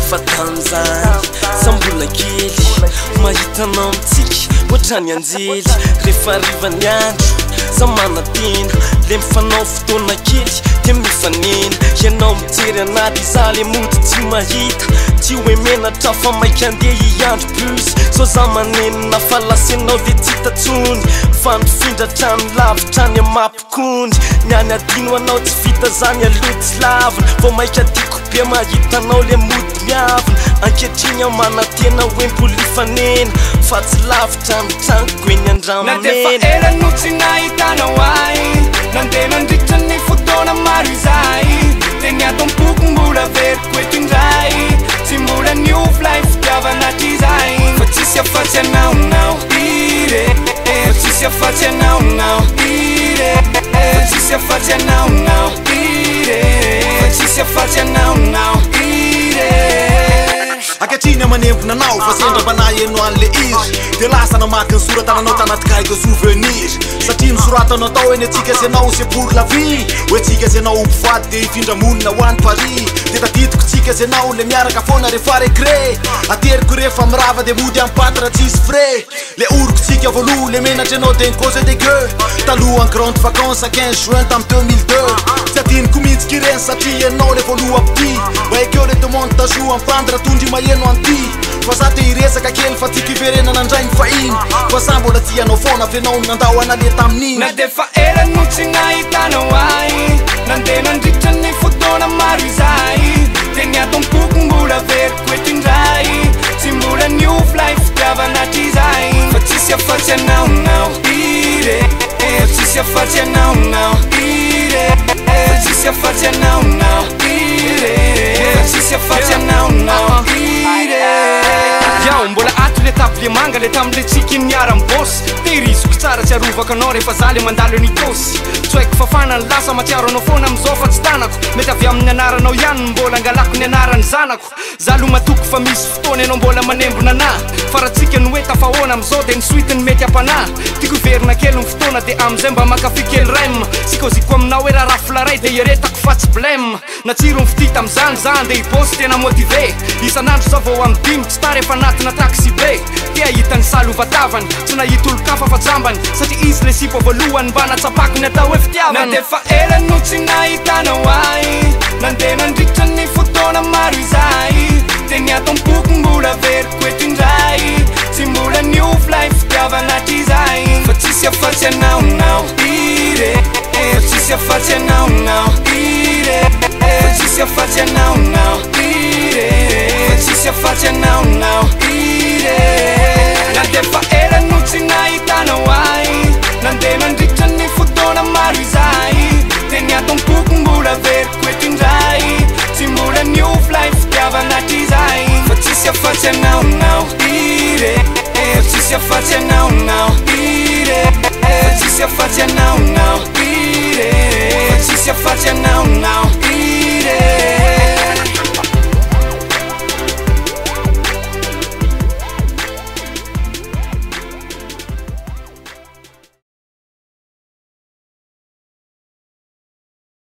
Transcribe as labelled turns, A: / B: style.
A: Fatanzany sambola kely mahitanao mitsika ohatrany anjely rehefa rivany andro za manatena le mifanao fotoana kely de mifanena ianao mijery anaty za le mody tsy mahita tsy hoe menatra fa maika andeha iandro plus so za manenina fa lasenao de tsy tatsony fandrofindratrany lavitrany amampikondry niany adino anao tsy vita zany aloha tsy lavina vao maika tiako be mahitanao le mody miavina ankehitriny aho manatena hoe mbolifanena fa tsy lavitra mitrangoko eny andramamena
B: na defa ela no tsy nahitanao ahy nandeha nandritra ny fotoana maro izay de ny atom-poko mbola veriko eto indray tsy mbola nioflay fitiavana trizay fa tsisy afatsy anaonao ire fa tsisy afatsy anaonao ire fa tsisy afatsy anaonao ire fa tsisy afatsy anaonao ire
C: ankehitriny amanembona anao fa sendra-banahy eno an'le izy de lasa namaky ny soratananao tanaty kahiko souvenir satria nisoratanao tao eny atsika sy anao c'est pour la vie hoe tsika sy anao mpivady de hifindramonina ho any Paris de tadidiko tsika sy anao le miaraka foana rehefa recré ateriko rehefa mirava de mody ampatra tsisy frais le oriko tsika voaloha le menatry anao de cause de gueux taloha en grande vacances à 15 juin tamy 2002 tsy adiniko mihitsy ireny satria anao le voaloha apity baekeo le demande tajoue ampandra tondry maheno anty fa za te hiresaka kely fa tsika iverena nandray ny fahiny fa za mbola tsy anao foana fenao nandao analia tamin'iny
B: na defa ela no tsy nahitanao ahy nandeha nandritra ny fotoana maro izay de ny atom-poko mbola veriko eto indray tsy mbola nioflay fitiavana trizay fa tsisy afatsy anaonao ire fa tsisy afatsy anaonao ire fa tsisy afatsy anaonao ire fa tsisy afatsy anaonao ire Yao mbola ato le table le manga le tamle tsika niaram-bosy tehiriziko tsara tsy arovako anao rehefa za le mandalo anitosy tsy haiko fafana ny lasa matsiaro anao foana amizao fa tsy tanako mety avy amin'ny anaranao ihany mbola angalako ny anarany zanako za lo matoko fa misy fotoana ianao mbola manembona anahy fa raha tsika ny hoe tafahoana amizao de ny suitiny mety ampanahy tiako iverina kely ny fotoana de amizay mba makafi kely rem sikoziko aminao hoe raha rafolaray de iaretako fa tsy blème natsiro ny fitita amizany zany de hibosy tena motive isanandro za vao amdimy tsy tara efa anatina taxi be te ahitany salovatavany tsy nahita olo-kafa fa jambany satria izy le sipo voalohany mba natsapako ny atao hoe fitiavana na defa ela no tsy nahitanao ahy nandeha nandritra ny fotoana maro izay de ny atom-poko mbola veriko eto indray tsy mbola nioflay fitiavana trizay fa tsisy afatsy anaonao ire fa tsisy afatsy anaonao ire fa tsisy afatsy anaonao ire fa tsisy afatsy anaonao ire na defa ela